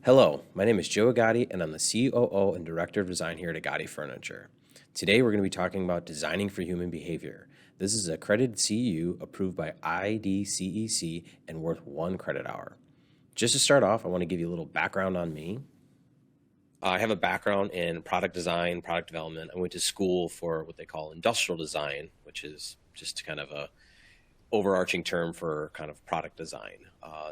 Hello, my name is Joe Agati, and I'm the COO and Director of Design here at Agati Furniture. Today, we're going to be talking about designing for human behavior. This is a accredited CEU approved by IDCEC and worth 1 credit hour. Just to start off, I want to give you a little background on me. I have a background in product design, product development. I went to school for what they call industrial design, which is just kind of a overarching term for kind of product design.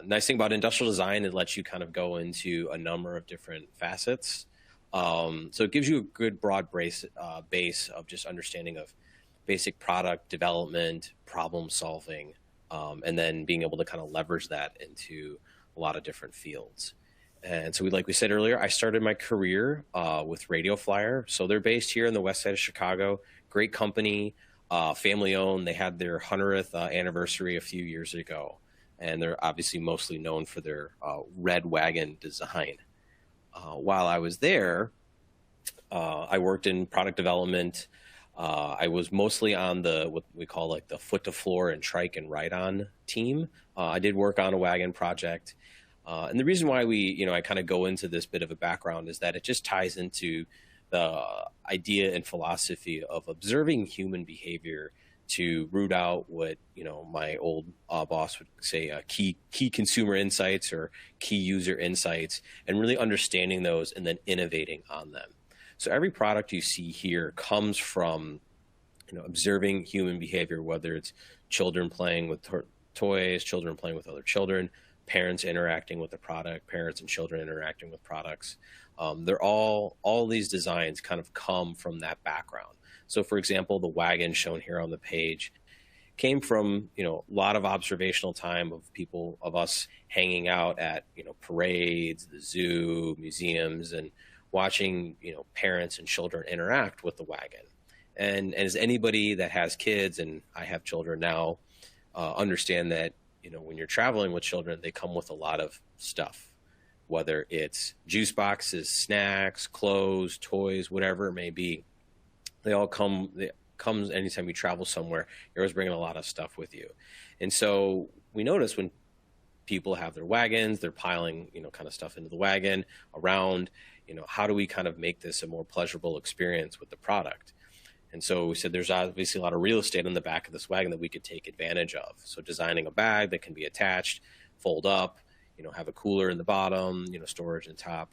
Nice thing about industrial design, it lets you kind of go into a number of different facets. So it gives you a good broad base of just understanding of basic product development, problem solving, and then being able to kind of leverage that into a lot of different fields. And so, like we said earlier, I started my career with Radio Flyer. So they're based here in the west side of Chicago. Great company, family owned. They had their 100th anniversary a few years ago. And they're obviously mostly known for their red wagon design. While I was there, I worked in product development. I was mostly on what we call like the foot to floor and trike and ride-on team. I did work on a wagon project. And the reason why I kind of go into this bit of a background is that it just ties into the idea and philosophy of observing human behavior to root out what, my old boss would say, key consumer insights or key user insights, and really understanding those and then innovating on them. So every product you see here comes from, observing human behavior, whether it's children playing with toys, children playing with other children, parents interacting with the product, parents and children interacting with products. They're all these designs kind of come from that background. So for example, the wagon shown here on the page came from, a lot of observational time of us hanging out at, parades, the zoo, museums, and watching, parents and children interact with the wagon. And as anybody that has kids, and I have children now, understand that, when you're traveling with children, they come with a lot of stuff, whether it's juice boxes, snacks, clothes, toys, whatever it may be. It comes anytime you travel somewhere, you're always bringing a lot of stuff with you. And so we notice when people have their wagons, they're piling, kind of stuff into the wagon around, how do we kind of make this a more pleasurable experience with the product? And so we said there's obviously a lot of real estate on the back of this wagon that we could take advantage of. So designing a bag that can be attached, fold up, have a cooler in the bottom, storage in top,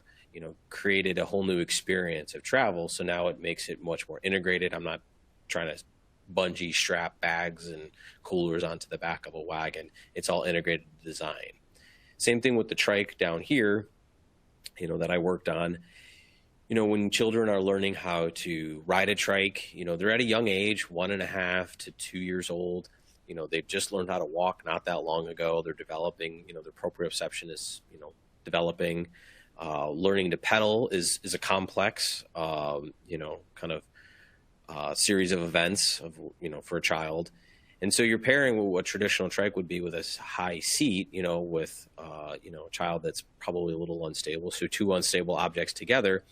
created a whole new experience of travel. So now it makes it much more integrated. I'm not trying to bungee strap bags and coolers onto the back of a wagon. It's all integrated design. Same thing with the trike down here, that I worked on. When children are learning how to ride a trike, they're at a young age, 1.5 to 2 years old. They've just learned how to walk not that long ago. They're developing, their proprioception is, developing. Learning to pedal is a complex, kind of series of events for a child. And so you're pairing what traditional trike would be with a high seat, with, a child that's probably a little unstable. So two unstable objects together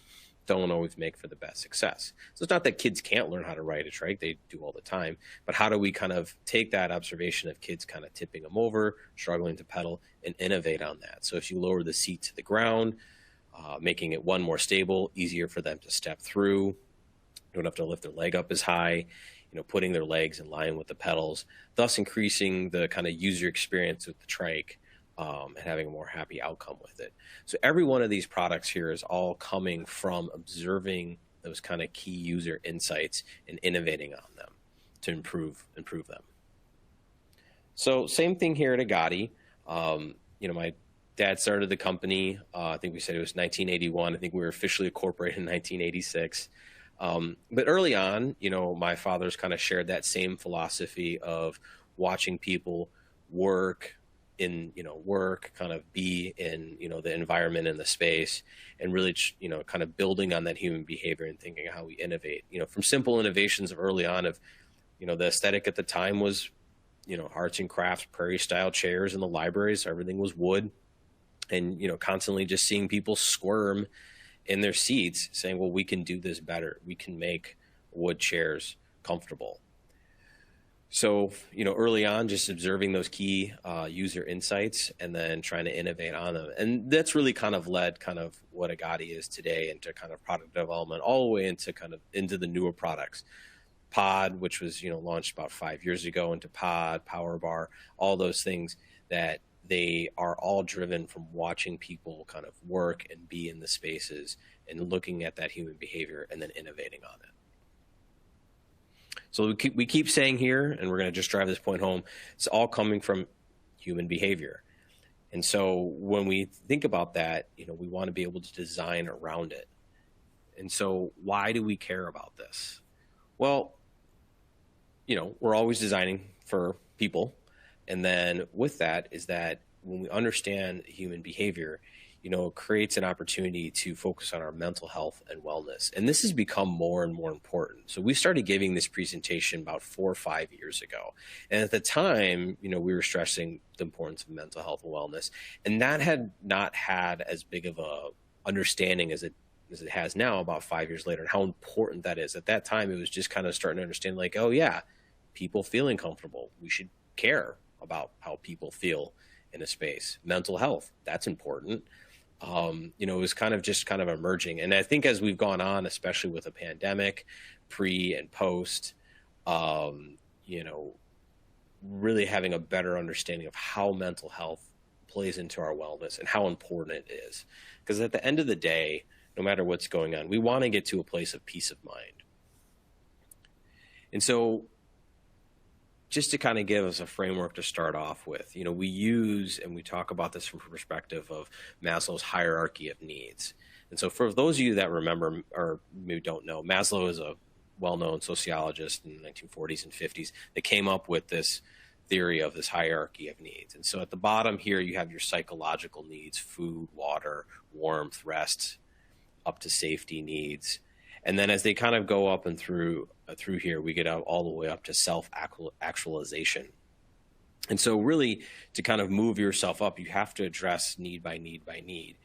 don't always make for the best success. So it's not that kids can't learn how to ride a trike. They do all the time. But how do we kind of take that observation of kids kind of tipping them over, struggling to pedal, and innovate on that? So if you lower the seat to the ground, making it more stable, easier for them to step through, don't have to lift their leg up as high, putting their legs in line with the pedals, thus increasing the kind of user experience with the trike, and having a more happy outcome with it. So every one of these products here is all coming from observing those kind of key user insights and innovating on them to improve them. So same thing here at Agati. My dad started the company. I think we said it was 1981. I think we were officially incorporated in 1986. But early on, my father's kind of shared that same philosophy of watching people work, kind of be in, the environment and the space, and really, kind of building on that human behavior and thinking how we innovate, from simple innovations of early on of, the aesthetic at the time was, arts and crafts, prairie style chairs in the libraries, everything was wood, and, constantly just seeing people squirm in their seats saying, well, we can do this better. We can make wood chairs comfortable. So, early on, just observing those key user insights and then trying to innovate on them. And that's really kind of led kind of what Agati is today into kind of product development, all the way into kind of into the newer products. Pod, which was, launched about 5 years ago, into Pod, Power Bar, all those things that they are all driven from watching people kind of work and be in the spaces and looking at that human behavior and then innovating on it. So we keep saying here, and we're going to just drive this point home, it's all coming from human behavior. And so when we think about that, we want to be able to design around it. And so why do we care about this? Well, we're always designing for people. And then with that is that when we understand human behavior, it creates an opportunity to focus on our mental health and wellness. And this has become more and more important. So we started giving this presentation about 4 or 5 years ago. And at the time, we were stressing the importance of mental health and wellness. And that had not had as big of a understanding as it has now about 5 years later, and how important that is. At that time, it was just kind of starting to understand, like, oh yeah, people feeling comfortable. We should care about how people feel in a space. Mental health, that's important. It was kind of emerging. And I think as we've gone on, especially with a pandemic, pre and post, really having a better understanding of how mental health plays into our wellness and how important it is. Because at the end of the day, no matter what's going on, we want to get to a place of peace of mind. And so just to kind of give us a framework to start off with, we use and we talk about this from a perspective of Maslow's hierarchy of needs. And so for those of you that remember or maybe don't know, Maslow is a well-known sociologist in the 1940s and 50s that came up with this theory of this hierarchy of needs. And so at the bottom here, you have your psychological needs: food, water, warmth, rest, up to safety needs. And then as they kind of go up and through here, we get out all the way up to self-actualization. And so really, to kind of move yourself up, you have to address need by need by need.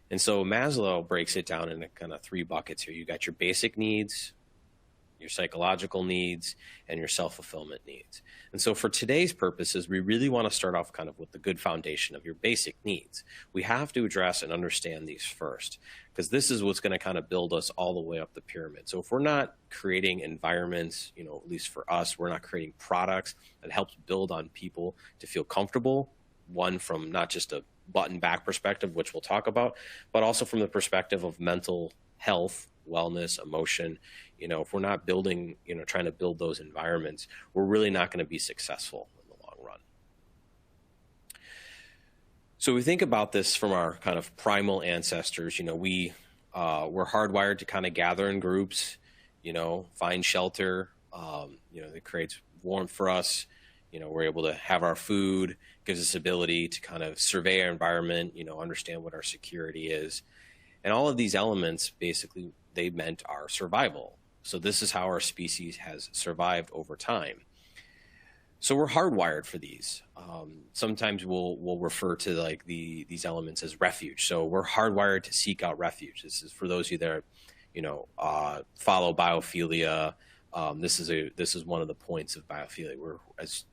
And so Maslow breaks it down into kind of 3 buckets here. You got your basic needs, your psychological needs, and your self-fulfillment needs. And so for today's purposes, we really want to start off kind of with the good foundation of your basic needs. We have to address and understand these first, because this is what's going to kind of build us all the way up the pyramid. So if we're not creating environments, at least for us, we're not creating products that helps build on people to feel comfortable, one, from not just a button back perspective, which we'll talk about, but also from the perspective of mental health, wellness, emotion. If we're not building, trying to build those environments, we're really not going to be successful in the long run. So we think about this from our kind of primal ancestors. We're hardwired to kind of gather in groups, find shelter. It creates warmth for us. We're able to have our food, gives us ability to kind of survey our environment, understand what our security is. And all of these elements, basically, they meant our survival. So this is how our species has survived over time. So we're hardwired for these. Sometimes we'll refer to like these elements as refuge. So we're hardwired to seek out refuge. This is for those of you that follow biophilia. This is one of the points of biophilia. We're as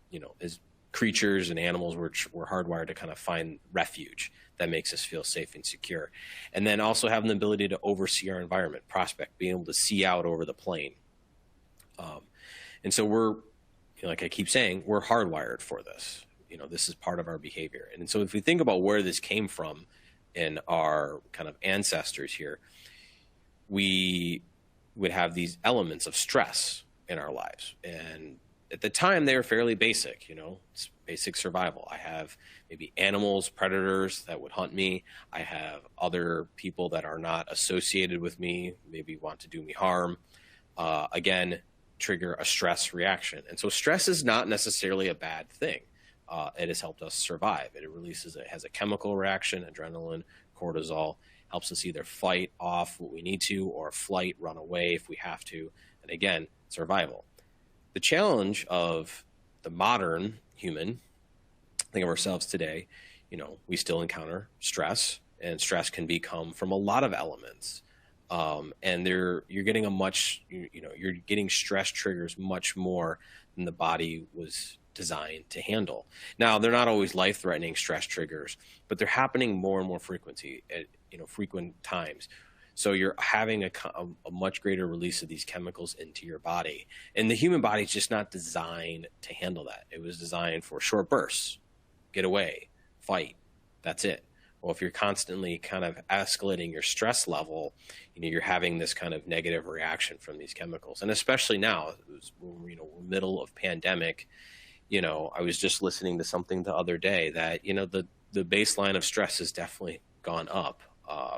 creatures and animals, we're hardwired to kind of find refuge that makes us feel safe and secure. And then also having the ability to oversee our environment, prospect, being able to see out over the plain. And so we're, like I keep saying, we're hardwired for this. This is part of our behavior. And so if we think about where this came from in our kind of ancestors here, we would have these elements of stress in our lives. And at the time, they were fairly basic, it's basic survival. I have maybe animals, predators that would hunt me. I have other people that are not associated with me, maybe want to do me harm. Again, trigger a stress reaction. And so stress is not necessarily a bad thing. It has helped us survive. It has a chemical reaction, adrenaline, cortisol, helps us either fight off what we need to or flight, run away if we have to. And again, survival. The challenge of the modern human, think of ourselves today, we still encounter stress, and stress can come from a lot of elements. And you're getting stress triggers much more than the body was designed to handle. Now, they're not always life-threatening stress triggers, but they're happening more and more frequency at frequent times. So you're having a much greater release of these chemicals into your body. And the human body is just not designed to handle that. It was designed for short bursts, get away, fight. That's it. Well, if you're constantly kind of escalating your stress level, you're having this kind of negative reaction from these chemicals. And especially now, we're middle of pandemic. I was just listening to something the other day that, the baseline of stress has definitely gone up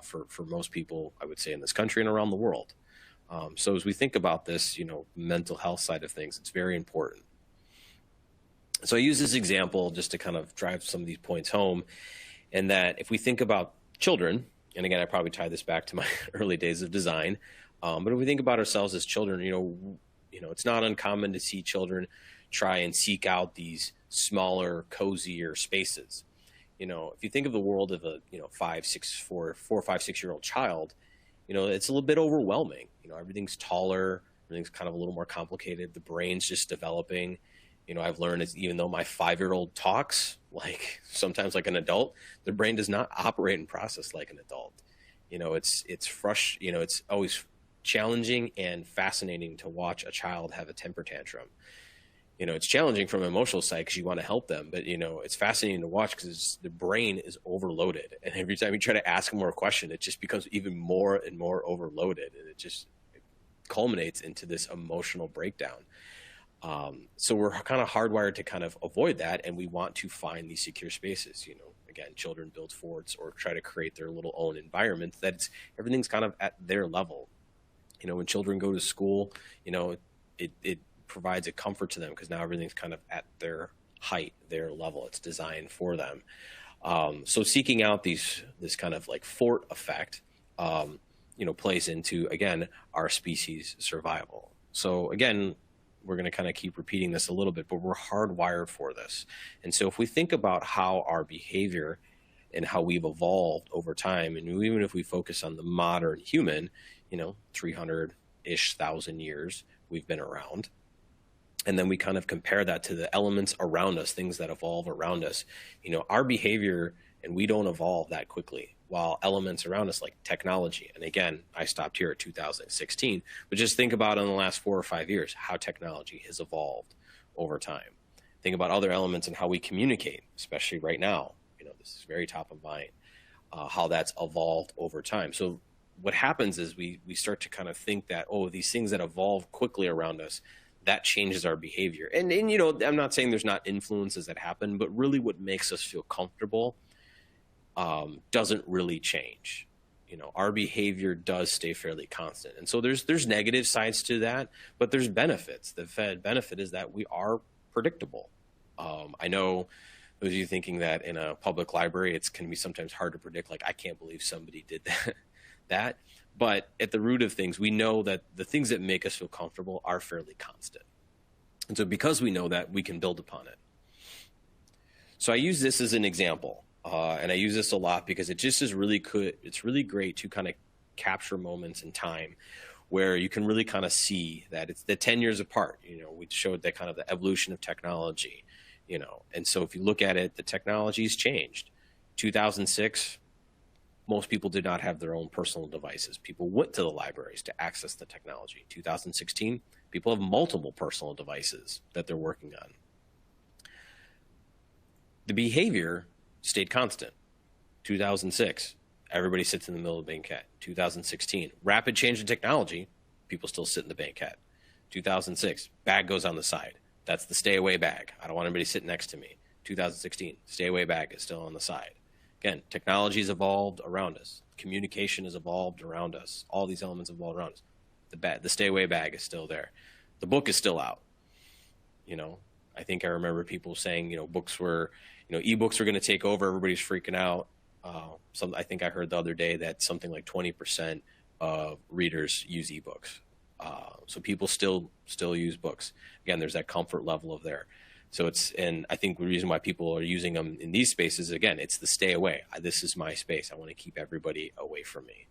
for most people, I would say, in this country and around the world. So as we think about this, mental health side of things, it's very important. So I use this example just to kind of drive some of these points home. And that if we think about children, and again, I probably tie this back to my early days of design, but if we think about ourselves as children, it's not uncommon to see children try and seek out these smaller, cozier spaces. If you think of the world of a 4 or 5, 6-year-old child, it's a little bit overwhelming. Everything's taller, everything's kind of a little more complicated. The brain's just developing. I've learned even though my 5-year-old talks sometimes like an adult, the brain does not operate and process like an adult. It's always challenging and fascinating to watch a child have a temper tantrum. It's challenging from an emotional side because you want to help them, but it's fascinating to watch because the brain is overloaded. And every time you try to ask them more question, it just becomes even more and more overloaded. And it culminates into this emotional breakdown. So we're kind of hardwired to kind of avoid that, and we want to find these secure spaces. Again, children build forts or try to create their little own environment everything's kind of at their level. When children go to school, it provides a comfort to them because now everything's kind of at their height, their level. It's designed for them. So seeking out this kind of like fort effect, plays into, again, our species survival. So again, we're going to kind of keep repeating this a little bit, but we're hardwired for this. And so if we think about how our behavior and how we've evolved over time, and even if we focus on the modern human, 300-ish thousand years we've been around, and then we kind of compare that to the elements around us, things that evolve around us, our behavior, and we don't evolve that quickly, while elements around us like technology. And again, I stopped here at 2016, but just think about in the last 4 or 5 years, how technology has evolved over time. Think about other elements and how we communicate, especially right now. This is very top of mind, how that's evolved over time. So what happens is we start to kind of think that, these things that evolve quickly around us, that changes our behavior. And I'm not saying there's not influences that happen, but really what makes us feel comfortable doesn't really change. Our behavior does stay fairly constant. And so there's negative sides to that, but there's benefits. The benefit is that we are predictable. I know those of you thinking that in a public library, it's can be sometimes hard to predict, like, I can't believe somebody did that. But at the root of things, we know that the things that make us feel comfortable are fairly constant. And so because we know that, we can build upon it. So I use this as an example. And I use this a lot because it just is really good. It's really great to kind of capture moments in time where you can really kind of see that it's the 10 years apart. We showed that kind of the evolution of technology, and so if you look at it, the technology's changed. 2006, most people did not have their own personal devices. People went to the libraries to access the technology. 2016, people have multiple personal devices that they're working on. The behavior stayed constant. 2006, everybody sits in the middle of the banquette. 2016, rapid change in technology, people still sit in the banquette. 2006, bag goes on the side. That's the stay away bag. I don't want anybody sitting next to me. 2016, stay away bag is still on the side. Again, technology has evolved around us. Communication has evolved around us. All these elements have evolved around us. The stay away bag is still there. The book is still out. I think I remember people saying, books were, ebooks were going to take over. Everybody's freaking out. I think I heard the other day that something like 20% of readers use ebooks. So people still use books. Again, there's that comfort level of there. So and I think the reason why people are using them in these spaces, again, it's the stay away. This is my space. I want to keep everybody away from me.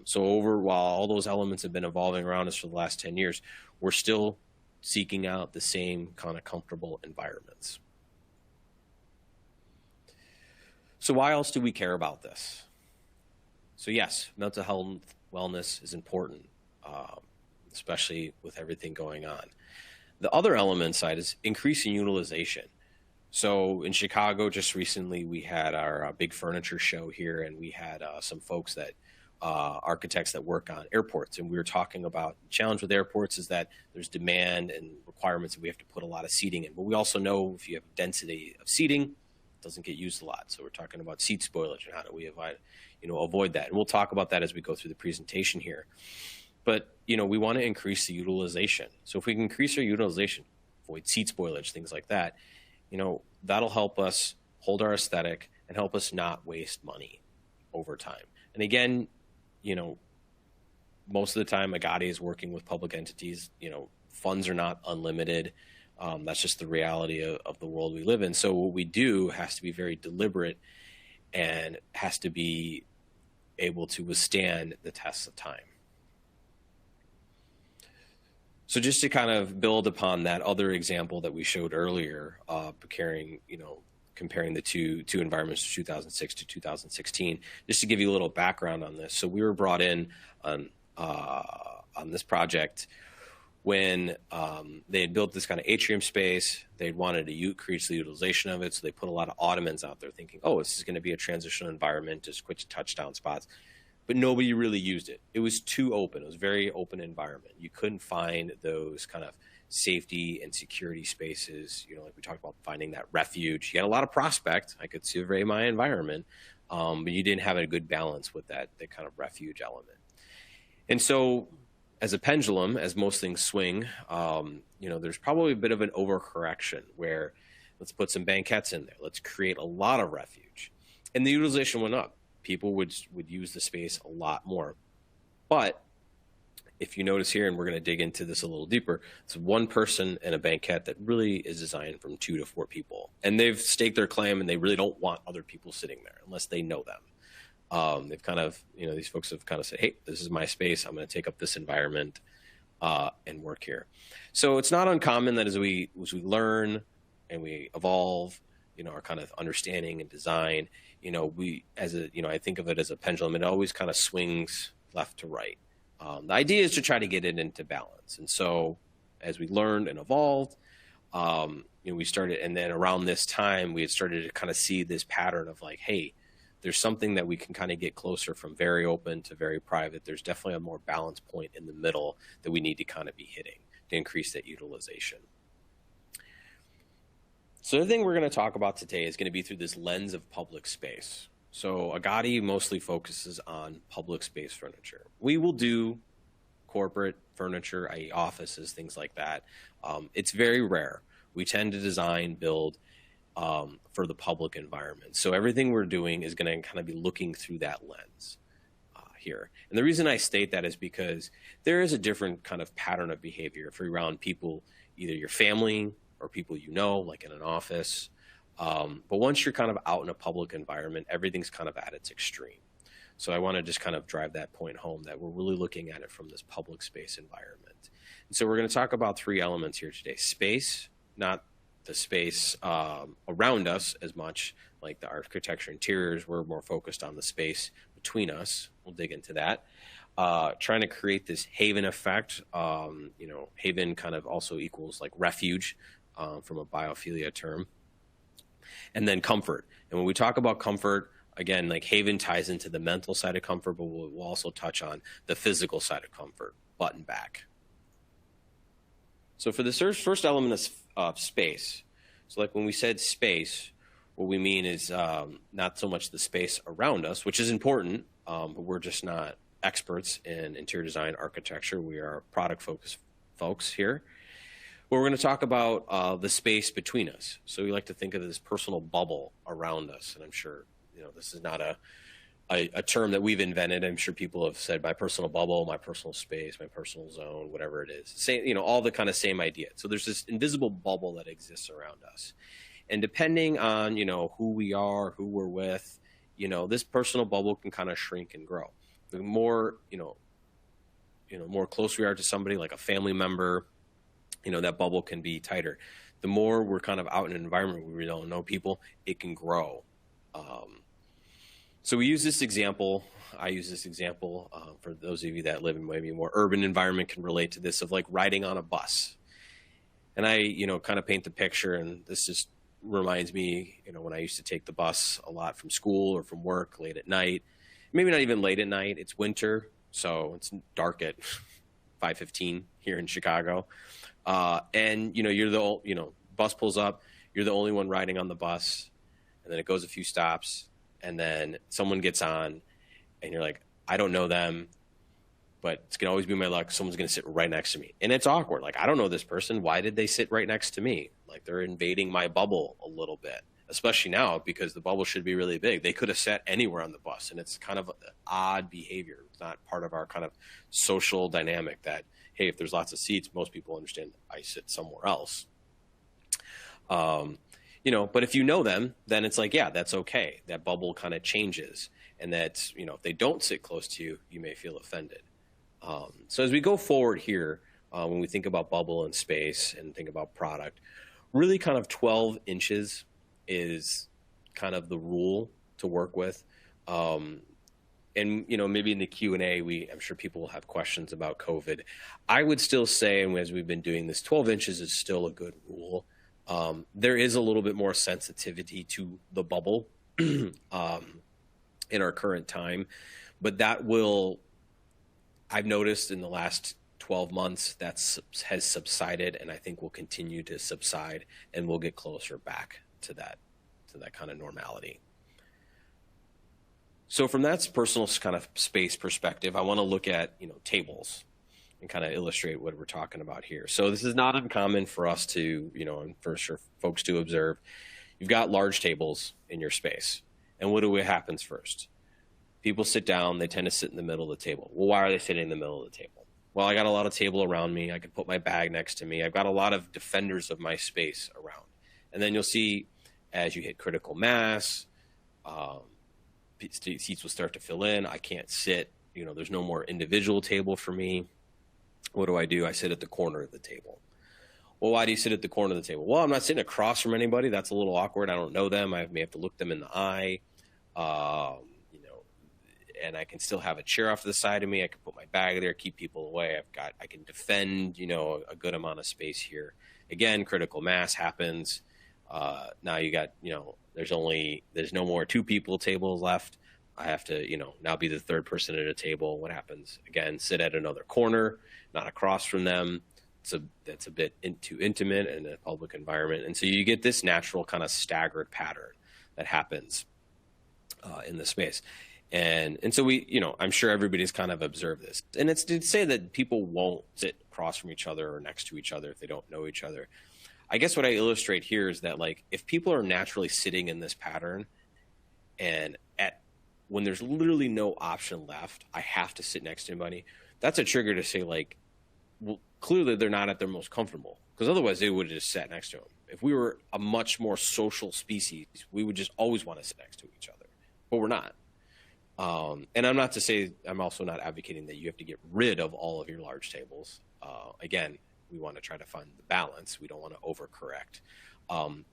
So while all those elements have been evolving around us for the last 10 years, we're still seeking out the same kind of comfortable environments. So why else do we care about this? So yes, mental health wellness is important, especially with everything going on. The other element side is increasing utilization. So in Chicago, just recently, we had our big furniture show here, and we had some folks that architects that work on airports, and we were talking about the challenge with airports is that there's demand and requirements, and we have to put a lot of seating in. But we also know if you have density of seating, it doesn't get used a lot. So we're talking about seat spoilage and how do we avoid that. And we'll talk about that as we go through the presentation here. But we want to increase the utilization. So if we can increase our utilization, avoid seat spoilage, things like that, that'll help us hold our aesthetic and help us not waste money over time. And again, most of the time, Agati is working with public entities. Funds are not unlimited. That's just the reality of the world we live in. So what we do has to be very deliberate and has to be able to withstand the tests of time. So just to kind of build upon that other example that we showed earlier, comparing the two environments from 2006 to 2016, just to give you a little background on this. So we were brought in on this project when they had built this kind of atrium space. They wanted to increase the utilization of it, so they put a lot of ottomans out there thinking, oh, this is going to be a transitional environment, just quick touchdown spots. But nobody really used it. It was too open. It was a very open environment. You couldn't find those kind of safety and security spaces, like we talked about finding that refuge. You had a lot of prospect. I could survey my environment, but you didn't have a good balance with that kind of refuge element. And so as a pendulum, as most things swing, there's probably a bit of an overcorrection where let's put some banquettes in there. Let's create a lot of refuge. And the utilization went up. People would use the space a lot more. But if you notice here, and we're going to dig into this a little deeper, it's one person in a banquette that really is designed from 2 to 4 people. And they've staked their claim, and they really don't want other people sitting there unless they know them. They've kind of, these folks have kind of said, hey, this is my space. I'm going to take up this environment and work here. So it's not uncommon that as we learn and we evolve, our kind of understanding and design, I think of it as a pendulum. It always kind of swings left to right. The idea is to try to get it into balance. And so as we learned and evolved, we started, and then around this time, we had started to kind of see this pattern of like, hey, there's something that we can kind of get closer from very open to very private. There's definitely a more balanced point in the middle that we need to kind of be hitting to increase that utilization. So the thing we're going to talk about today is going to be through this lens of public space. So Agati mostly focuses on public space furniture. We will do corporate furniture, i.e. offices, things like that. It's very rare. We tend to design, build for the public environment. So everything we're doing is going to kind of be looking through that lens here. And the reason I state that is because there is a different kind of pattern of behavior if you're around people, either your family or people like in an office. But once you're kind of out in a public environment, everything's kind of at its extreme. So I want to just kind of drive that point home that we're really looking at it from this public space environment. And so we're going to talk about 3 elements here today. Space, not the space around us as much, like the architecture interiors. We're more focused on the space between us. We'll dig into that. Trying to create this haven effect. Haven kind of also equals like refuge from a biophilia term. And then comfort. And when we talk about comfort, again, like haven ties into the mental side of comfort, but we'll also touch on the physical side of comfort, button back. So for the first element of space, so like when we said space, what we mean is not so much the space around us, which is important, but we're just not experts in interior design architecture. We are product-focused folks here. But we're going to talk about the space between us. So we like to think of this personal bubble around us. And I'm sure, this is not a term that we've invented. I'm sure people have said my personal bubble, my personal space, my personal zone, whatever it is. Same, all the kind of same idea. So there's this invisible bubble that exists around us. And depending on, who we are, who we're with, this personal bubble can kind of shrink and grow. The more, more close we are to somebody like a family member, that bubble can be tighter. The more we're kind of out in an environment where we don't know people, it can grow. So we use this example. I use this example for those of you that live in maybe a more urban environment can relate to this, of like riding on a bus. And I, kind of paint the picture, and this just reminds me, when I used to take the bus a lot from school or from work late at night, maybe not even late at night. It's winter, so it's dark at 5:15 here in Chicago. And, you're bus pulls up, you're the only one riding on the bus, and then it goes a few stops, and then someone gets on, and you're like, I don't know them, but it's going to always be my luck. Someone's going to sit right next to me. And it's awkward. Like, I don't know this person. Why did they sit right next to me? Like, they're invading my bubble a little bit, especially now because the bubble should be really big. They could have sat anywhere on the bus, and it's kind of odd behavior. It's not part of our kind of social dynamic that, hey, if there's lots of seats, most people understand I sit somewhere else. But if you know them, then it's like, yeah, that's okay. That bubble kind of changes. And that, if they don't sit close to you, you may feel offended. So as we go forward here, when we think about bubble and space and think about product, really kind of 12 inches is kind of the rule to work with. And, maybe in the Q&A, I'm sure people will have questions about COVID. I would still say, and as we've been doing this, 12 inches is still a good rule. There is a little bit more sensitivity to the bubble in our current time, but I've noticed in the last 12 months has subsided, and I think will continue to subside, and we'll get closer back to that kind of normality. So from that personal kind of space perspective, I want to look at, tables and kind of illustrate what we're talking about here. So this is not uncommon for us to, and for sure folks to observe. You've got large tables in your space, and what happens first? People sit down, they tend to sit in the middle of the table. Well, why are they sitting in the middle of the table? Well, I got a lot of table around me. I can put my bag next to me. I've got a lot of defenders of my space around. And then you'll see as you hit critical mass, seats will start to fill in. I can't sit, there's no more individual table for me. What do? I sit at the corner of the table. Well, why do you sit at the corner of the table? Well, I'm not sitting across from anybody. That's a little awkward. I don't know them. I may have to look them in the eye. And I can still have a chair off to the side of me. I can put my bag there, keep people away. I can defend, a good amount of space here. Again, critical mass happens. Now you got, there's no more two people tables left. I have to, now be the third person at a table. What happens? Again, sit at another corner, not across from them. That's a bit too intimate in a public environment. And so you get this natural kind of staggered pattern that happens in the space. And so I'm sure everybody's kind of observed this. And it's to say that people won't sit across from each other or next to each other if they don't know each other. I guess what I illustrate here is that, like, if people are naturally sitting in this pattern, and when there's literally no option left, I have to sit next to anybody, that's a trigger to say, like, well, clearly they're not at their most comfortable, because otherwise they would have just sat next to them. If we were a much more social species, we would just always want to sit next to each other, but we're not. And I'm also not advocating that you have to get rid of all of your large tables. Again, we want to try to find the balance. We don't want to overcorrect.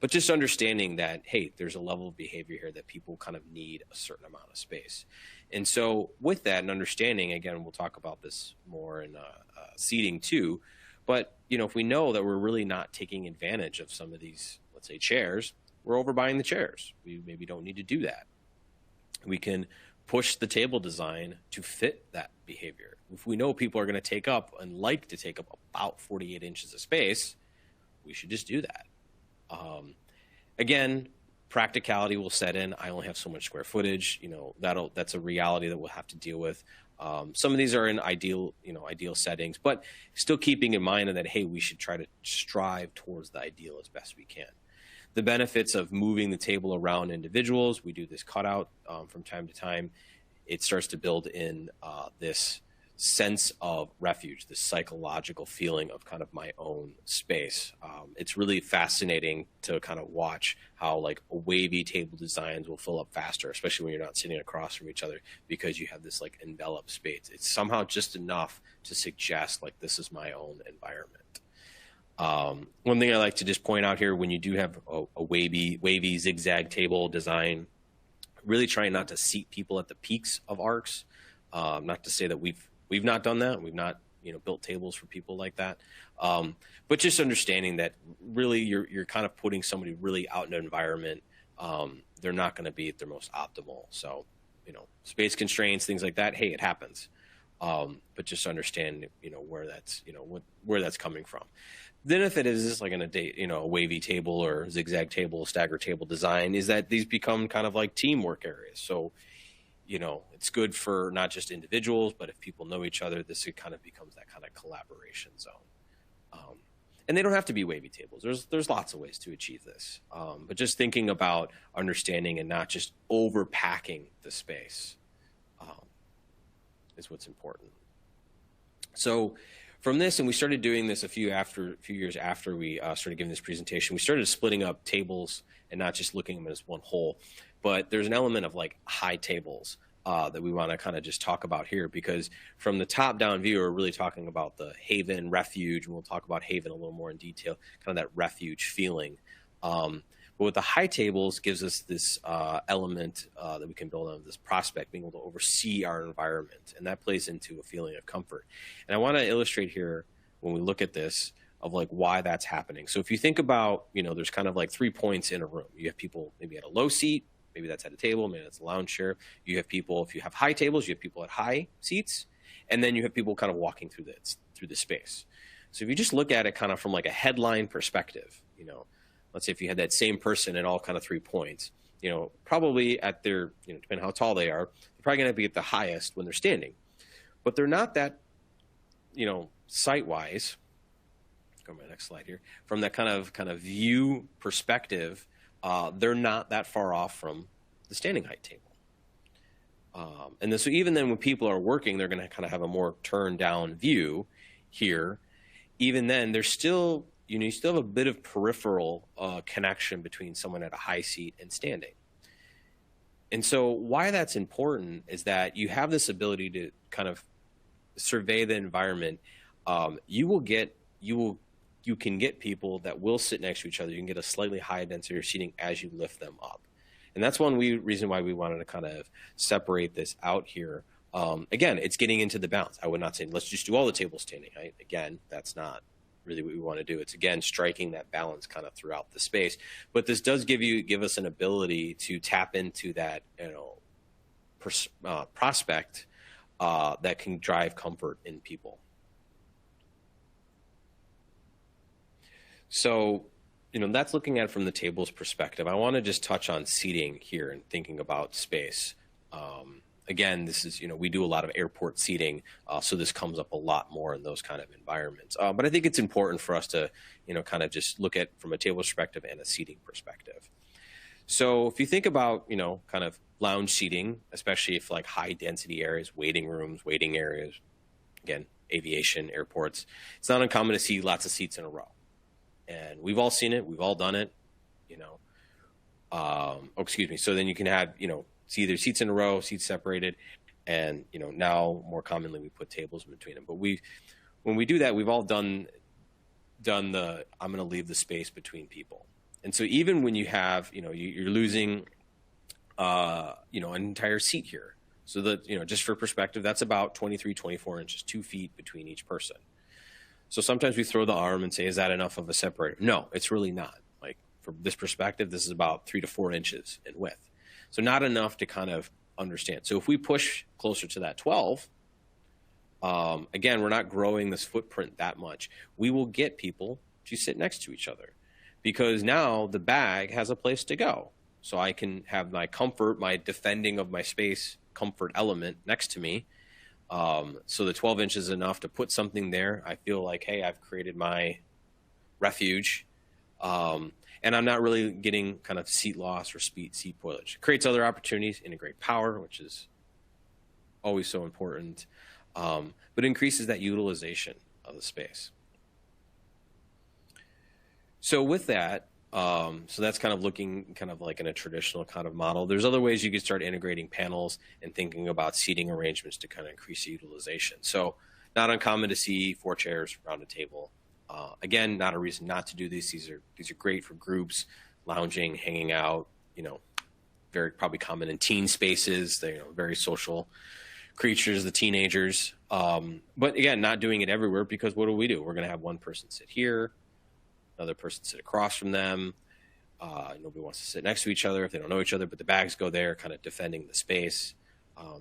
But just understanding that, hey, there's a level of behavior here that people kind of need a certain amount of space. And so with that and understanding, again, we'll talk about this more in seating too. But, if we know that we're really not taking advantage of some of these, let's say, chairs, we're overbuying the chairs. We maybe don't need to do that. We can push the table design to fit that behavior. If we know people are going to take up and like to take up about 48 inches of space, we should just do that. Again, practicality will set in. I only have so much square footage. That's a reality that we'll have to deal with. Some of these are in ideal settings, but still keeping in mind that, hey, we should try to strive towards the ideal as best we can. The benefits of moving the table around individuals, we do this cutout from time to time. It starts to build in this sense of refuge, this psychological feeling of kind of my own space. It's really fascinating to kind of watch how, like, wavy table designs will fill up faster, especially when you're not sitting across from each other, because you have this, like, enveloped space. It's somehow just enough to suggest, like, this is my own environment. One thing I like to just point out here, when you do have a wavy zigzag table design, really trying not to seat people at the peaks of arcs. Not to say that we've not done that. We've not built tables for people like that. But just understanding that really you're kind of putting somebody really out in an environment. They're not going to be at their most optimal. So space constraints, things like that. Hey, it happens. But just understand where that's where that's coming from. Then if it is like in a wavy table or zigzag table, stagger table design, is that these become kind of like teamwork areas. So, it's good for not just individuals, but if people know each other, this kind of becomes that kind of collaboration zone. And they don't have to be wavy tables. There's lots of ways to achieve this. But just thinking about understanding and not just overpacking the space is what's important. So from this, and we started doing this a few years after we started giving this presentation, we started splitting up tables and not just looking at them as one whole. But there's an element of like high tables that we want to kind of just talk about here, because from the top-down view, we're really talking about the haven, refuge, and we'll talk about haven a little more in detail, kind of that refuge feeling. But with the high tables gives us this element that we can build on, this prospect, being able to oversee our environment, and that plays into a feeling of comfort. And I want to illustrate here, when we look at this, of like why that's happening. So if you think about, there's kind of like 3 points in a room. You have people maybe at a low seat, maybe that's at a table, maybe that's a lounge chair. You have people, if you have high tables, you have people at high seats, and then you have people kind of walking through the space. So if you just look at it kind of from like a headline perspective, let's say if you had that same person at all kind of 3 points, probably at their, depending on how tall they are, they're probably going to be at the highest when they're standing. But they're not that, sight-wise, go to my next slide here, from that kind of view perspective, they're not that far off from the standing height table. And then, so even then when people are working, they're going to kind of have a more turned down view here. Even then, there's still, you still have a bit of peripheral connection between someone at a high seat and standing. And so why that's important is that you have this ability to kind of survey the environment. You can get people that will sit next to each other. You can get a slightly higher density of seating as you lift them up. And that's one reason why we wanted to kind of separate this out here. Again, it's getting into the balance. I would not say, let's just do all the tables standing height. Again, that's not really what we want to do. It's, again, striking that balance kind of throughout the space. But this does give us an ability to tap into that, prospect that can drive comfort in people. So, that's looking at it from the table's perspective. I want to just touch on seating here and thinking about space. Again, this is, we do a lot of airport seating, so this comes up a lot more in those kind of environments. But I think it's important for us to, kind of just look at from a table perspective and a seating perspective. So if you think about, kind of lounge seating, especially if like high density areas, waiting rooms, waiting areas, again, aviation, airports, it's not uncommon to see lots of seats in a row. And we've all seen it. We've all done it, So then you can have, see either seats in a row, seats separated, and, now more commonly we put tables in between them. But when we do that, we've all done the, I'm going to leave the space between people. And so even when you have, you're losing, an entire seat here. So that, just for perspective, that's about 23, 24 inches, 2 feet between each person. So sometimes we throw the arm and say, is that enough of a separator? No, it's really not. Like, from this perspective, this is about 3 to 4 inches in width. So not enough to kind of understand. So if we push closer to that 12, again, we're not growing this footprint that much. We will get people to sit next to each other because now the bag has a place to go. So I can have my comfort, my defending of my space comfort element next to me. So the 12 inches is enough to put something there. I feel like, hey, I've created my refuge. And I'm not really getting kind of seat loss or seat spoilage. It creates other opportunities, integrate power, which is always so important, but increases that utilization of the space. So with that, so that's kind of looking kind of like in a traditional kind of model. There's other ways you could start integrating panels and thinking about seating arrangements to kind of increase utilization. So not uncommon to see 4 chairs around a table. Again, not a reason not to do this. These are great for groups, lounging, hanging out, very probably common in teen spaces. They're very social creatures, the teenagers. But again, not doing it everywhere, because what do? We're going to have one person sit here, another person sit across from them. Nobody wants to sit next to each other if they don't know each other, but the bags go there, kind of defending the space.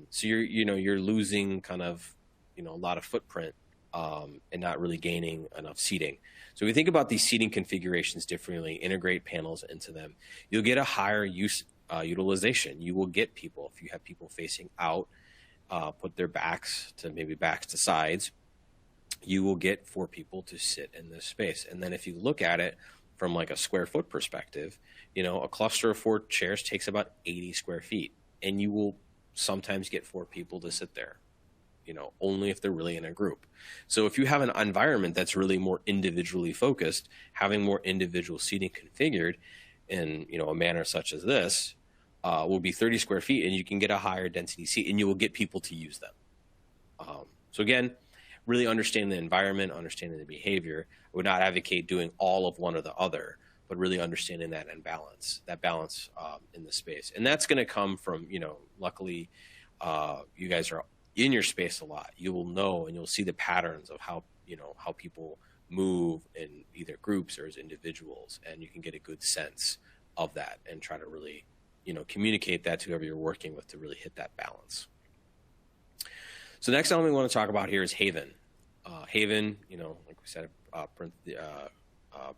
So you're losing kind of, a lot of footprint, and not really gaining enough seating. So if you think about these seating configurations differently, integrate panels into them, you'll get a higher utilization. You will get people, if you have people facing out, put their backs to sides, you will get 4 people to sit in this space. And then if you look at it from like a square foot perspective, a cluster of 4 chairs takes about 80 square feet, and you will sometimes get 4 people to sit there, only if they're really in a group. So if you have an environment that's really more individually focused, having more individual seating configured in, a manner such as this, will be 30 square feet, and you can get a higher density seat, and you will get people to use them. So again, really understanding the environment, understanding the behavior. I would not advocate doing all of one or the other, but really understanding that balance in the space. And that's going to come from, luckily, you guys are in your space a lot. You will know, and you'll see the patterns of how people move in either groups or as individuals, and you can get a good sense of that and try to really, communicate that to whoever you're working with to really hit that balance. So next element we want to talk about here is haven. Haven, like we said,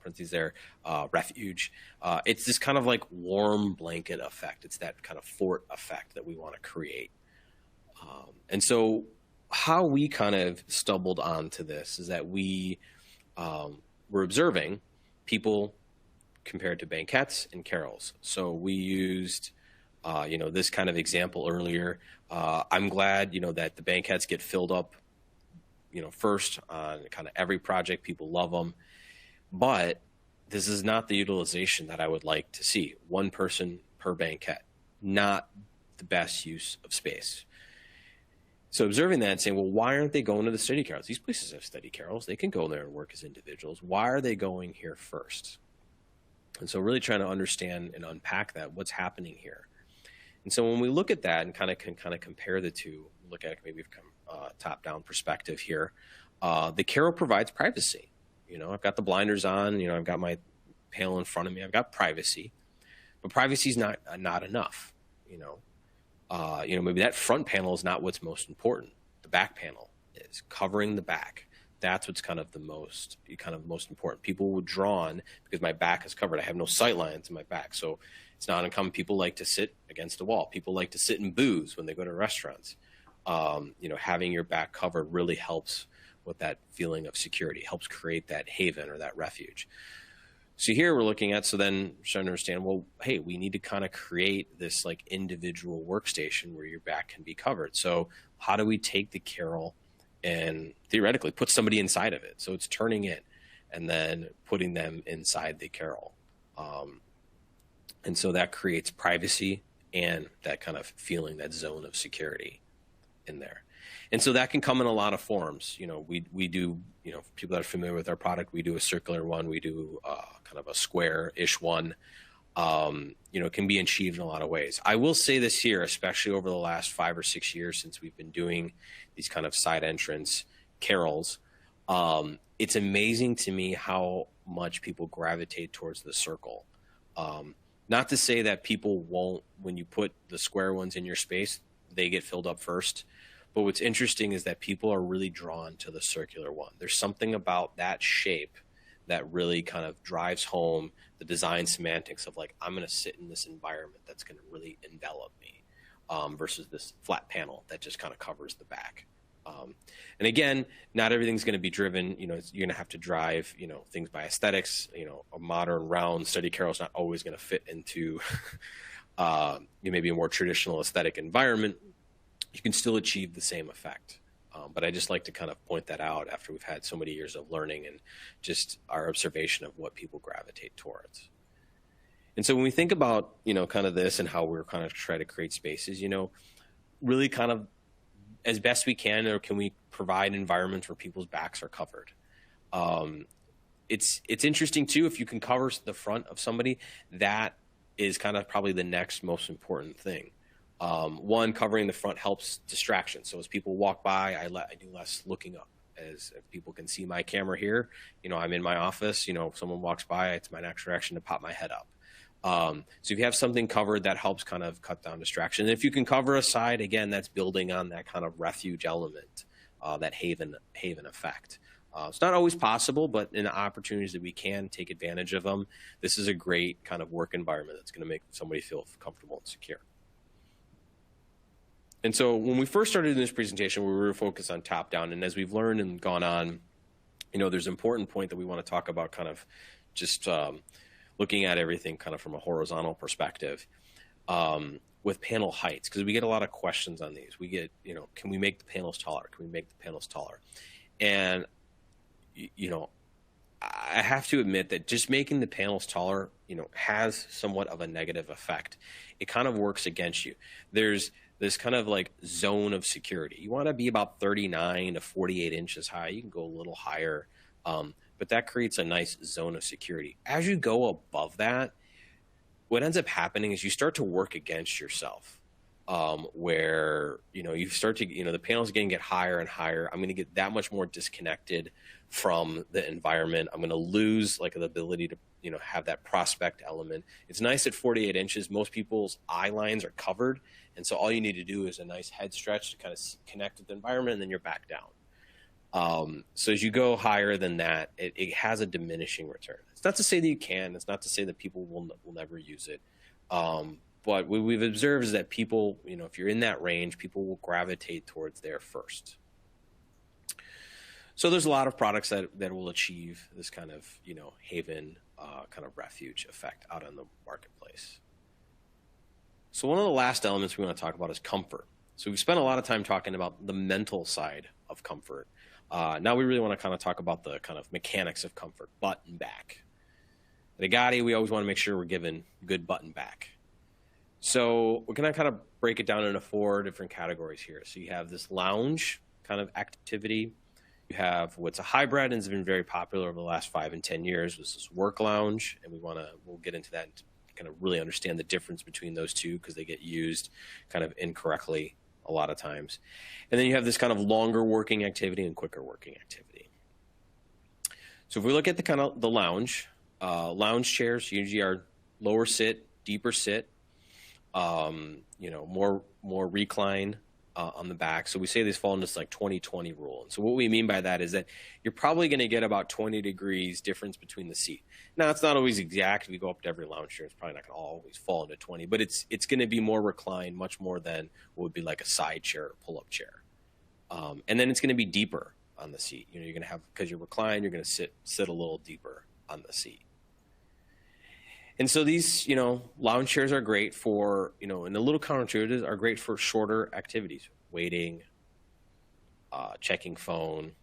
parentheses there, refuge. It's this kind of like warm blanket effect. It's that kind of fort effect that we want to create. And so how we kind of stumbled onto this is that we were observing people compared to banquettes and carols. So we used, this kind of example earlier. I'm glad, that the banquettes get filled up, first on kind of every project. People love them. But this is not the utilization that I would like to see. 1 person per banquet, not the best use of space. So observing that and saying, well, why aren't they going to the study carols? These places have study carols. They can go there and work as individuals. Why are they going here first? And so really trying to understand and unpack that, what's happening here. And so when we look at that and kind of compare the two, look at it maybe from a top-down perspective here, the carol provides privacy. I've got the blinders on, I've got my panel in front of me, I've got privacy, but privacy is not enough. Maybe that front panel is not what's most important. The back panel is covering the back. That's what's kind of most important. People were drawn because my back is covered. I have no sight lines in my back. So it's not uncommon. People like to sit against a wall. People like to sit and booze when they go to restaurants. Having your back covered really helps with that feeling of security, helps create that haven or that refuge. So here we're looking at, so then trying to understand, well, hey, we need to kind of create this like individual workstation where your back can be covered. So how do we take the carol and theoretically put somebody inside of it? So it's turning it and then putting them inside the carol. And so that creates privacy and that kind of feeling, that zone of security in there. And so that can come in a lot of forms. We do, for people that are familiar with our product, we do a circular one, we do kind of a square-ish one. It can be achieved in a lot of ways. I will say this here, especially over the last 5 or 6 years since we've been doing these kind of side entrance carols, it's amazing to me how much people gravitate towards the circle. Not to say that people won't, when you put the square ones in your space, they get filled up first. But what's interesting is that people are really drawn to the circular one. There's something about that shape that really kind of drives home the design semantics of like, I'm going to sit in this environment that's going to really envelop me, versus this flat panel that just kind of covers the back. And again, not everything's going to be driven, you're going to have to drive, things by aesthetics. A modern round study carol is not always going to fit into maybe a more traditional aesthetic environment. You can still achieve the same effect. But I just like to kind of point that out after we've had so many years of learning and just our observation of what people gravitate towards. And so when we think about, kind of this and how we're kind of try to create spaces, really kind of as best we can, or can we provide environments where people's backs are covered? it's interesting too, if you can cover the front of somebody, that is kind of probably the next most important thing. One, covering the front helps distraction. So as people walk by, I do less looking up. As if people can see my camera here, I'm in my office, if someone walks by, it's my next reaction to pop my head up. So if you have something covered, that helps kind of cut down distraction. And if you can cover a side, again, that's building on that kind of refuge element, that haven effect. It's not always possible, but in the opportunities that we can take advantage of them, this is a great kind of work environment that's going to make somebody feel comfortable and secure. And so when we first started in this presentation, we were focused on top down. And as we've learned and gone on, there's an important point that we want to talk about, kind of just looking at everything kind of from a horizontal perspective with panel heights, because we get a lot of questions on these. We get, can we make the panels taller? Can we make the panels taller? And, I have to admit that just making the panels taller, has somewhat of a negative effect. It kind of works against you. There's this kind of like zone of security. You want to be about 39 to 48 inches high. You can go a little higher, but that creates a nice zone of security. As you go above that, what ends up happening is you start to work against yourself, where, you start to, the panels are going to get higher and higher. I'm going to get that much more disconnected from the environment. I'm going to lose like the ability to, have that prospect element. It's nice at 48 inches. Most people's eye lines are covered. And so all you need to do is a nice head stretch to kind of connect with the environment, and then you're back down. So as you go higher than that, it has a diminishing return. It's not to say that you can. It's not to say that people will never use it. But what we've observed is that people, if you're in that range, people will gravitate towards there first. So there's a lot of products that will achieve this kind of, haven, kind of refuge effect out on the marketplace. So one of the last elements we want to talk about is comfort. So we've spent a lot of time talking about the mental side of comfort. Now we really want to kind of talk about the kind of mechanics of comfort, butt and back. At Agati, we always want to make sure we're given good butt and back. So we're going to kind of break it down into 4 different categories here. So you have this lounge kind of activity. You have what's a hybrid and has been very popular over the last 5 and 10 years, was this work lounge. And we'll get into that and kind of really understand the difference between those two, because they get used kind of incorrectly a lot of times. And then you have this kind of longer working activity and quicker working activity. So if we look at the kind of the lounge chairs usually are lower sit, deeper sit, more recline on the back. So we say these fall into this like 20-20 rule. And so what we mean by that is that you're probably going to get about 20 degrees difference between the seat. Now, it's not always exact. If you go up to every lounge chair, it's probably not going to always fall into 20, but it's going to be more reclined, much more than what would be like a side chair or pull-up chair. And then it's going to be deeper on the seat. You're going to have, because you're reclined, you're going to sit a little deeper on the seat. And so these, lounge chairs are great for, and the little counterintuitive are great for shorter activities, waiting, checking phone,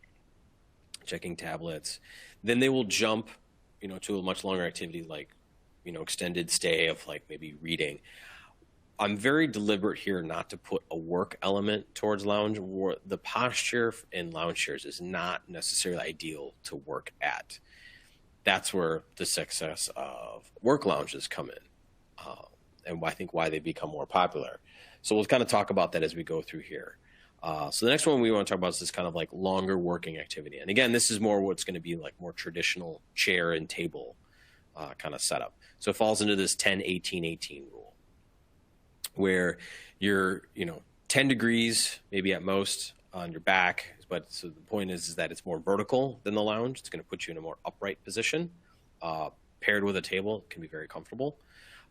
checking tablets. Then they will jump, to a much longer activity like, extended stay of like maybe reading. I'm very deliberate here not to put a work element towards lounge. The posture in lounge chairs is not necessarily ideal to work at. That's where the success of work lounges come in, and I think why they become more popular. So we'll kind of talk about that as we go through here. So the next one we want to talk about is this kind of like longer working activity. And again, this is more what's going to be like more traditional chair and table kind of setup. So it falls into this 10-18-18 rule, where you're 10 degrees maybe at most on your back. But so the point is that it's more vertical than the lounge. It's going to put you in a more upright position. Paired with a table, it can be very comfortable.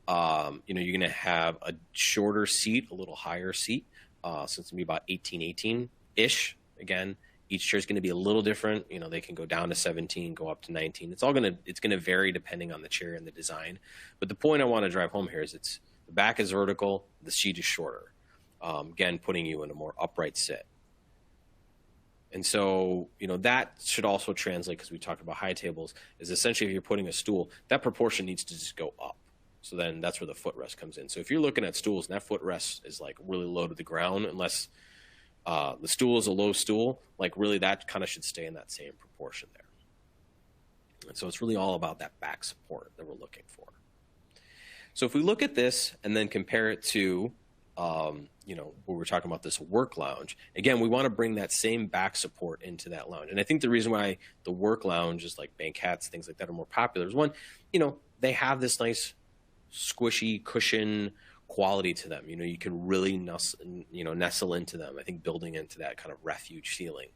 You're going to have a shorter seat, a little higher seat. So it's going to be about 18-18-ish. Again, each chair is going to be a little different. They can go down to 17, go up to 19. It's going to vary depending on the chair and the design. But the point I want to drive home here is the back is vertical, the seat is shorter. Again, putting you in a more upright sit. And so, that should also translate, because we talked about high tables, is essentially if you're putting a stool, that proportion needs to just go up. So then that's where the footrest comes in. So if you're looking at stools and that footrest is like really low to the ground, unless the stool is a low stool, like really that kind of should stay in that same proportion there. And so it's really all about that back support that we're looking for. So if we look at this and then compare it to, when we're talking about this work lounge, again, we want to bring that same back support into that lounge. And I think the reason why the work lounges like banquettes, things like that are more popular is one, they have this nice squishy cushion quality to them. You can really nestle into them. I think building into that kind of refuge feeling.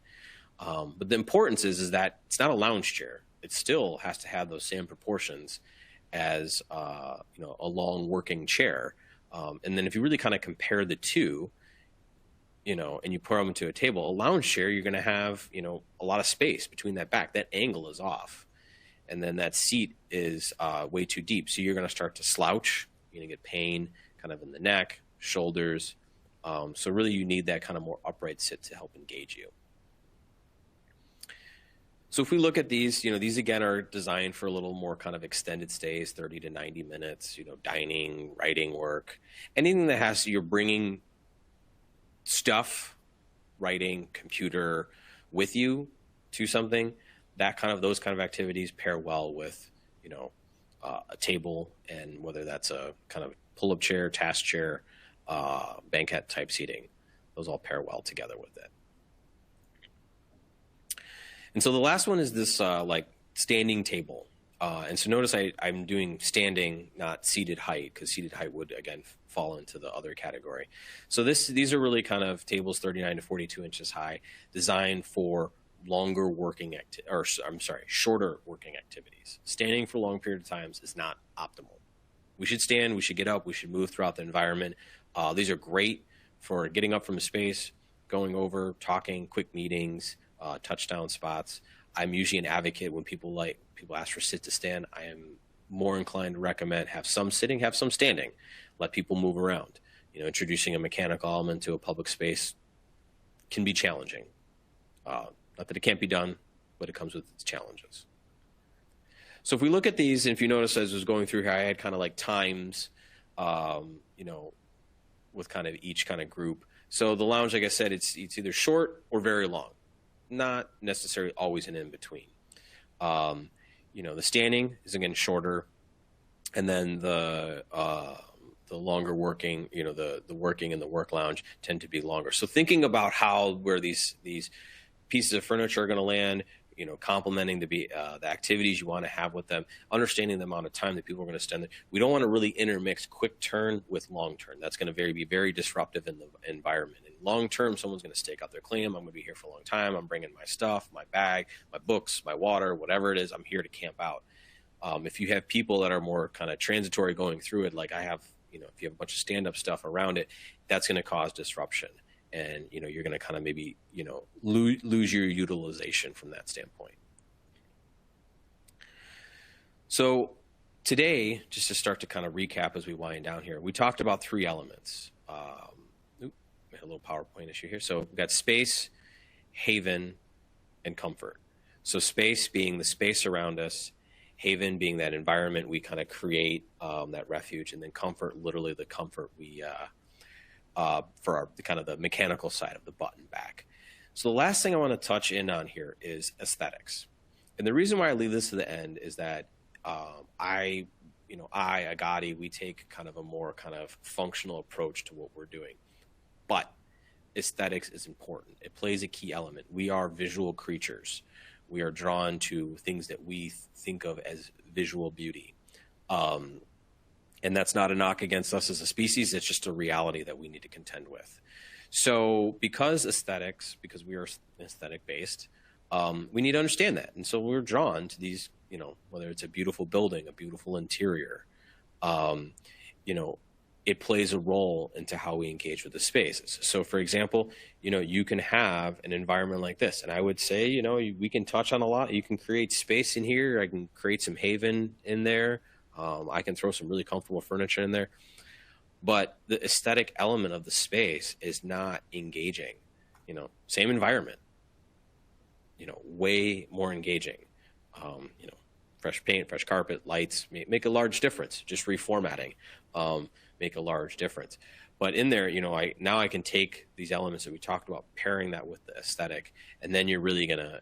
But the importance is that it's not a lounge chair. It still has to have those same proportions as a long working chair. And then if you really kind of compare the two, and you put them into a table, a lounge chair, you're going to have, a lot of space between that back. That angle is off. And then that seat is way too deep. So you're going to start to slouch. You're going to get pain kind of in the neck, shoulders. So really you need that kind of more upright sit to help engage you. So if we look at these, these again are designed for a little more kind of extended stays, 30 to 90 minutes, dining, writing work, anything that has, you're bringing stuff, writing, computer with you to something, those kind of activities pair well with, a table, and whether that's a kind of pull-up chair, task chair, banquette type seating, those all pair well together with it. And so the last one is this standing table. And so notice I'm doing standing, not seated height, because seated height would, again, fall into the other category. So these are really kind of tables 39 to 42 inches high, designed for shorter working activities. Standing for long period of times is not optimal. We should stand, we should get up, we should move throughout the environment. These are great for getting up from a space, going over, talking, quick meetings, touchdown spots. I'm usually an advocate when people ask for sit to stand. I am more inclined to recommend have some sitting, have some standing. Let people move around. Introducing a mechanical element to a public space can be challenging. Not that it can't be done, but it comes with its challenges. So if we look at these, and if you notice as I was going through here, I had kind of like times, with kind of each kind of group. So the lounge, like I said, it's either short or very long. Not necessarily always an in-between. The standing is, again, shorter. And then the longer working, the working and the work lounge tend to be longer. So thinking about where these pieces of furniture are going to land, complementing the activities you want to have with them, understanding the amount of time that people are going to spend there. We don't want to really intermix quick turn with long turn. That's going to be very disruptive in the environment. And long term, someone's going to stake out their claim. I'm going to be here for a long time. I'm bringing my stuff, my bag, my books, my water, whatever it is. I'm here to camp out. If you have people that are more kind of transitory going through it, like I have, if you have a bunch of stand-up stuff around it, that's going to cause disruption. And, you're going to kind of maybe, lose your utilization from that standpoint. So today, just to start to kind of recap as we wind down here, we talked about three elements. We had a little PowerPoint issue here. So we've got space, haven, and comfort. So space being the space around us, haven being that environment we kind of create, that refuge, and then comfort, literally the comfort we for the mechanical side of the button back. So the last thing I want to touch in on here is aesthetics. And the reason why I leave this to the end is that Agati, we take kind of a more kind of functional approach to what we're doing. But aesthetics is important. It plays a key element. We are visual creatures. We are drawn to things that we think of as visual beauty. And that's not a knock against us as a species. It's just a reality that we need to contend with. So because we are aesthetic based, we need to understand that. And so we're drawn to these, whether it's a beautiful building, a beautiful interior, it plays a role into how we engage with the spaces. So for example, you can have an environment like this. And I would say, we can touch on a lot. You can create space in here. I can create some haven in there. I can throw some really comfortable furniture in there, but the aesthetic element of the space is not engaging. Same environment, way more engaging. Fresh paint, fresh carpet, lights make a large difference. Just reformatting make a large difference. But in there, now I can take these elements that we talked about, pairing that with the aesthetic, and then you're really gonna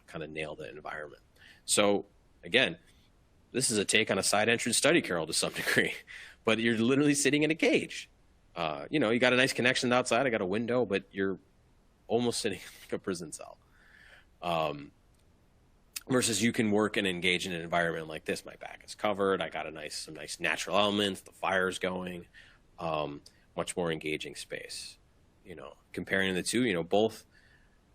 kind of nail the environment. So Again, this is a take on a side entrance study carrel to some degree, but you're literally sitting in a cage. You know, you got a nice connection outside. I got a window, but you're almost sitting like a prison cell. Versus you can work and engage in an environment like this. My back is covered. I got some nice natural elements. The fire's going. Much more engaging space. You know, comparing the two, you know, both,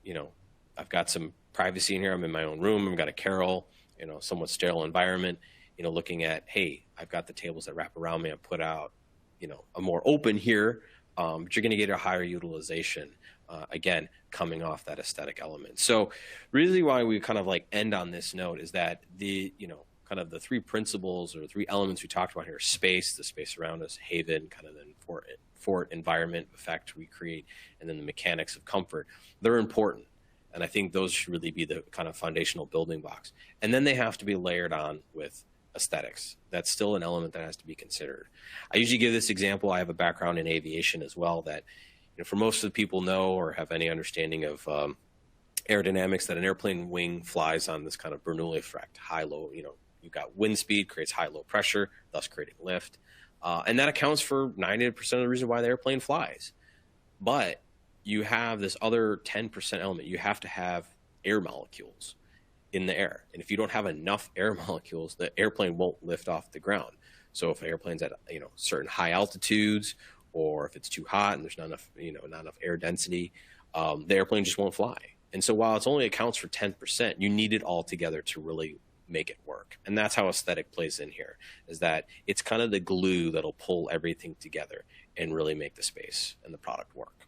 you know, I've got some privacy in here. I'm in my own room. I've got a carrel, you know, somewhat sterile environment. You know, looking at, hey, I've got the tables that wrap around me. I put out, you know, a more open here, but you're going to get a higher utilization. Again, coming off that aesthetic element. So really why we kind of like end on this note is that the, you know, kind of the three principles or three elements we talked about here: space, the space around us, haven, kind of then fort environment effect we create, and then the mechanics of comfort. They're important. And I think those should really be the kind of foundational building blocks. And then they have to be layered on with aesthetics. That's still an element that has to be considered. I usually give this example. I have a background in aviation as well, that, you know, for most of the people know or have any understanding of aerodynamics, that an airplane wing flies on this kind of Bernoulli effect, high-low. You know, you've got wind speed creates high-low pressure, thus creating lift. And that accounts for 90% of the reason why the airplane flies. But you have this other 10% element. You have to have air molecules in the air. And if you don't have enough air molecules, the airplane won't lift off the ground. So if an airplane's at, you know, certain high altitudes, or if it's too hot and there's not enough, you know, not enough air density, the airplane just won't fly. And so while it only accounts for 10%, you need it all together to really make it work. And that's how aesthetic plays in here, is that it's kind of the glue that'll pull everything together and really make the space and the product work.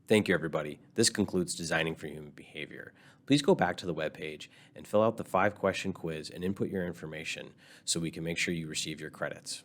Thank you, everybody. This concludes Designing for Human Behavior. Please go back to the webpage and fill out the 5-question quiz and input your information so we can make sure you receive your credits.